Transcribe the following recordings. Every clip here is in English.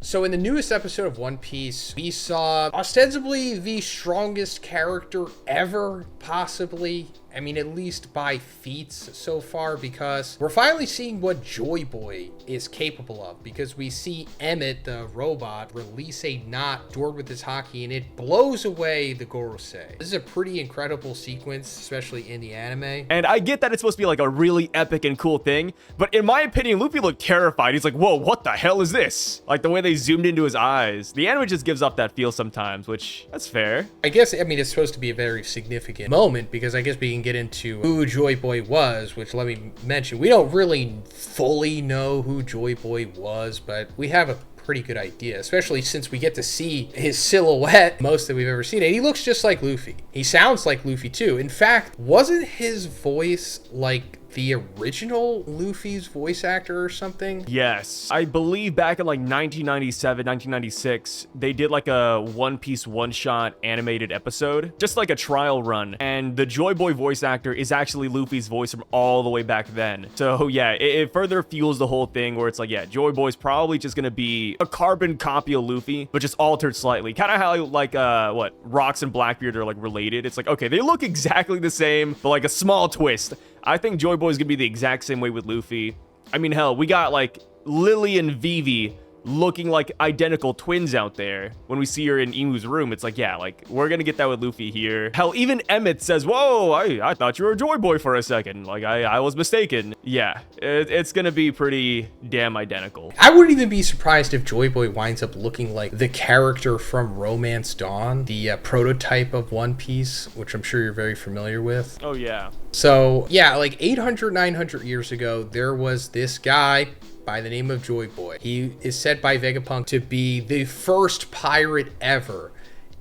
So in the newest episode of One Piece, we saw ostensibly the strongest character ever, possibly. I mean, at least by feats so far, because we're finally seeing what Joy Boy is capable of, because we see Emmett, the robot, release a knot stored with his Haki, and it blows away the Gorosei. This is a pretty incredible sequence, especially in the anime. And I get that it's supposed to be like a really epic and cool thing, but in my opinion, Luffy looked terrified. He's like, whoa, what the hell is this? Like the way they zoomed into his eyes. The anime just gives off that feel sometimes, which that's fair. I guess, I mean, it's supposed to be a very significant moment, because I guess we can get into who Joy Boy was, which, let me mention, we don't really fully know who Joy Boy was, but we have a pretty good idea, especially since we get to see his silhouette most that we've ever seen, and he looks just like Luffy. He sounds like Luffy too. In fact, wasn't his voice like the original Luffy's voice actor or something? Yes. I believe back in like 1997, 1996, they did like a One Piece one-shot animated episode, just like a trial run. And the Joy Boy voice actor is actually Luffy's voice from all the way back then. So yeah, it further fuels the whole thing where it's like, yeah, Joy Boy's probably just gonna be a carbon copy of Luffy, but just altered slightly. Kind of how like, what, Rox and Blackbeard are like related. It's like, okay, they look exactly the same, but like a small twist. I think Joy Boy's gonna be the exact same way with Luffy. I mean, hell, we got like Lily and Vivi looking like identical twins out there. When we see her in Imu's room, it's like, yeah, like we're gonna get that with Luffy here. Hell, even Emmett says, whoa, I thought you were a Joy Boy for a second. Like I was mistaken. Yeah, it's gonna be pretty damn identical. I wouldn't even be surprised if Joy Boy winds up looking like the character from Romance Dawn, the prototype of One Piece, which I'm sure you're very familiar with. Oh yeah. So yeah, like 800, 900 years ago, there was this guy by the name of Joy Boy. He is said by Vegapunk to be the first pirate ever.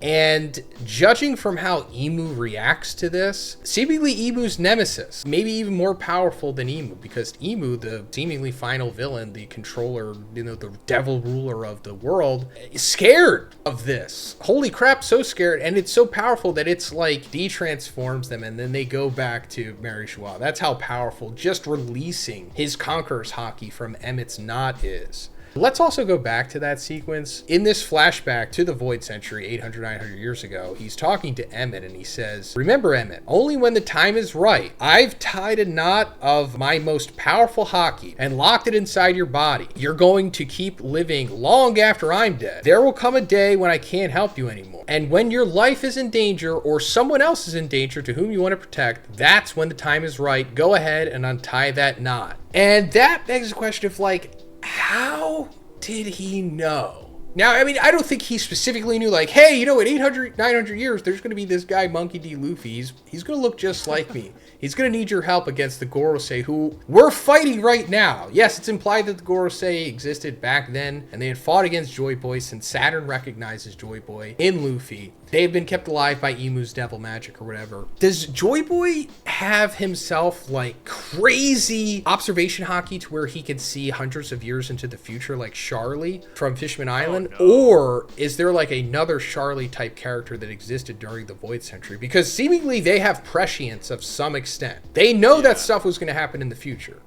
And judging from how Emu reacts to this, seemingly Emu's nemesis, maybe even more powerful than Emu, because Emu, the seemingly final villain, the controller, you know, the devil ruler of the world, is scared of this. Holy crap, so scared, and it's so powerful that it's like de-transforms them, and then they go back to Mary Joie. That's how powerful just releasing his Conqueror's Haki from Emmett's knot is. Let's also go back to that sequence. In this flashback to the Void Century 800, 900 years ago, he's talking to Emmett and he says, remember Emmett, only when the time is right, I've tied a knot of my most powerful Haki and locked it inside your body. You're going to keep living long after I'm dead. There will come a day when I can't help you anymore. And when your life is in danger or someone else is in danger to whom you want to protect, that's when the time is right. Go ahead and untie that knot. And that begs the question of like, how did he know? Now, I mean, I don't think he specifically knew, like, hey, you know, in 800, 900 years, there's going to be this guy, Monkey D. Luffy. He's going to look just like me. He's going to need your help against the Gorosei, who we're fighting right now. Yes, it's implied that the Gorosei existed back then, and they had fought against Joy Boy since Saturn recognizes Joy Boy in Luffy. They've been kept alive by Emu's devil magic or whatever. Does Joy Boy have himself like crazy observation Haki to where he can see hundreds of years into the future like Charlie from Fishman Island? Oh, no. Or is there like another Charlie type character that existed during the Void Century? Because seemingly they have prescience of some extent. They know that stuff was going to happen in the future.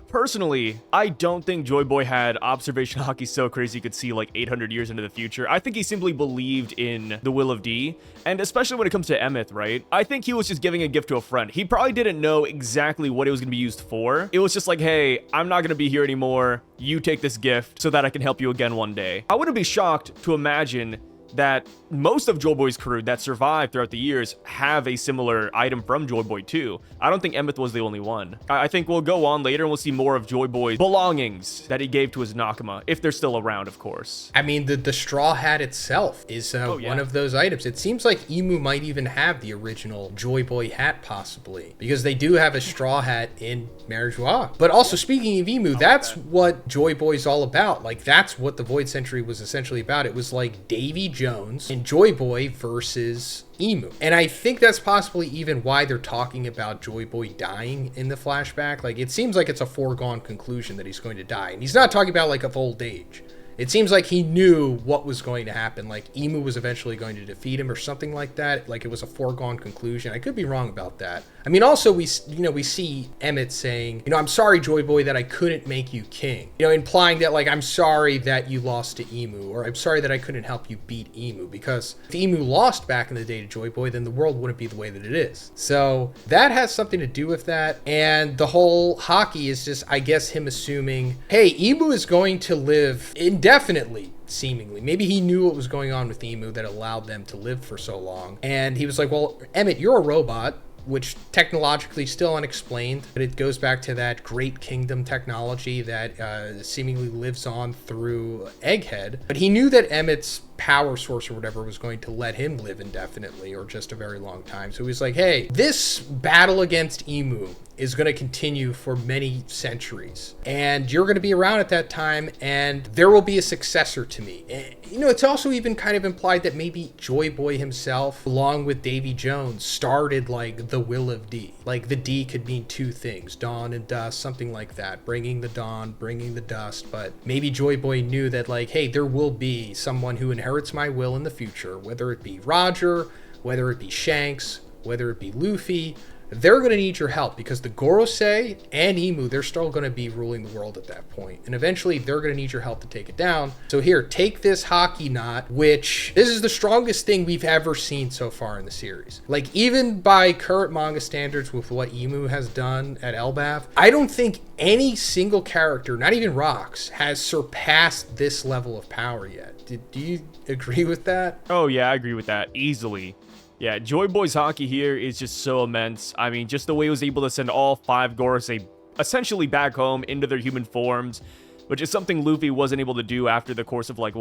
Personally, I don't think Joy Boy had observation Haki so crazy he could see like 800 years into the future. I think he simply believed in the will of D, and especially when it comes to Emmett, right? I think he was just giving a gift to a friend. He probably didn't know exactly what it was going to be used for. It was just like, hey, I'm not going to be here anymore. You take this gift so that I can help you again one day. I wouldn't be shocked to imagine that most of Joy Boy's crew that survived throughout the years have a similar item from Joy Boy too. I don't think Emmett was the only one. I think we'll go on later and we'll see more of Joy Boy's belongings that he gave to his Nakama, if they're still around, of course. I mean, the straw hat itself is one of those items. It seems like Emu might even have the original Joy Boy hat, possibly, because they do have a straw hat in Mary Joie. But also, speaking of Emu, that's what Joy Boy's all about. Like, that's what the Void Century was essentially about. It was like Davy Jones and Joy Boy versus Emu. And I think that's possibly even why they're talking about Joy Boy dying in the flashback. Like, it seems like it's a foregone conclusion that he's going to die. And he's not talking about like of old age. It seems like he knew what was going to happen. Like Emu was eventually going to defeat him or something like that. Like it was a foregone conclusion. I could be wrong about that. I mean, also we see Emmett saying, I'm sorry, Joy Boy, that I couldn't make you king. Implying that like, I'm sorry that you lost to Emu, or I'm sorry that I couldn't help you beat Emu, because if Emu lost back in the day to Joy Boy, then the world wouldn't be the way that it is. So that has something to do with that. And the whole Haki is just, I guess, him assuming, hey, Emu is going to live indefinitely. Seemingly. Maybe he knew what was going on with Emu that allowed them to live for so long. And he was like, well, Emmett, you're a robot, which technologically still unexplained, but it goes back to that Great Kingdom technology that seemingly lives on through Egghead. But he knew that Emmett's power source or whatever was going to let him live indefinitely or just a very long time. So he was like, hey, this battle against Emu is going to continue for many centuries, and you're going to be around at that time, and there will be a successor to me. And, it's also even kind of implied that maybe Joy Boy himself, along with Davy Jones, started like the Will of D. Like the D could mean two things, dawn and dust, something like that, bringing the dawn, bringing the dust. But maybe Joy Boy knew that like, hey, there will be someone who inherits my will in the future, whether it be Roger, whether it be Shanks, whether it be Luffy. They're going to need your help, because the Gorosei and Emu, they're still going to be ruling the world at that point. And eventually they're going to need your help to take it down. So here, take this Haki knot, which this is the strongest thing we've ever seen so far in the series. Like, even by current manga standards with what Emu has done at Elbaf, I don't think any single character, not even Rocks, has surpassed this level of power yet. Do you agree with that? Oh yeah, I agree with that easily. Yeah, Joy Boy's Haki here is just so immense. I mean, just the way he was able to send all 5 Gorosei essentially back home into their human forms, which is something Luffy wasn't able to do after the course of like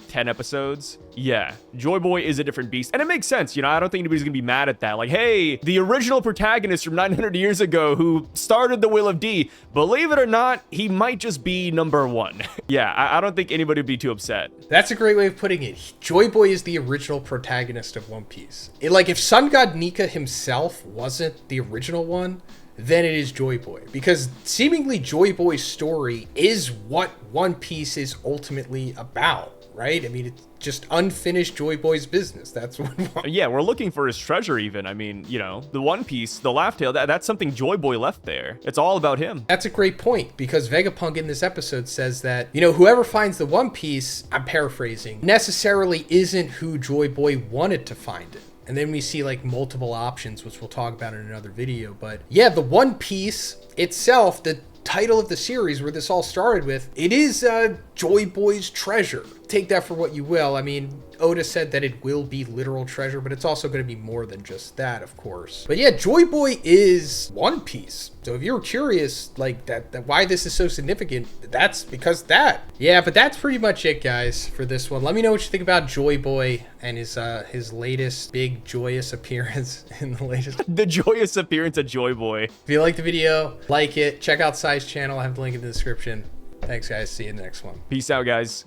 10 episodes. Yeah, Joy Boy is a different beast, and it makes sense. I don't think anybody's gonna be mad at that. Like, hey, the original protagonist from 900 years ago who started the Will of D, believe it or not, he might just be number 1. Yeah, I don't think anybody would be too upset. That's a great way of putting it. Joy Boy is the original protagonist of One Piece. If Sun God Nika himself wasn't the original one, then it is Joy Boy. Because seemingly Joy Boy's story is what One Piece is ultimately about, right? I mean, it's just unfinished Joy Boy's business. That's what. Yeah, we're looking for his treasure even. I mean, the One Piece, the Laugh Tale, that's something Joy Boy left there. It's all about him. That's a great point, because Vegapunk in this episode says that, whoever finds the One Piece, I'm paraphrasing, necessarily isn't who Joy Boy wanted to find it. And then we see like multiple options, which we'll talk about in another video. But yeah, the One Piece itself, the title of the series where this all started with, it is Joy Boy's treasure. Take that for what you will. I mean, Oda said that it will be literal treasure, but it's also going to be more than just that, of course. But yeah, Joy Boy is One Piece. So if you're curious, like that why this is so significant, that's because that. Yeah, but that's pretty much it, guys, for this one. Let me know what you think about Joy Boy and his latest big joyous appearance in the latest. The joyous appearance of Joy Boy. If you like the video, like it. Check out Sai's channel. I have the link in the description. Thanks, guys. See you in the next one. Peace out, guys.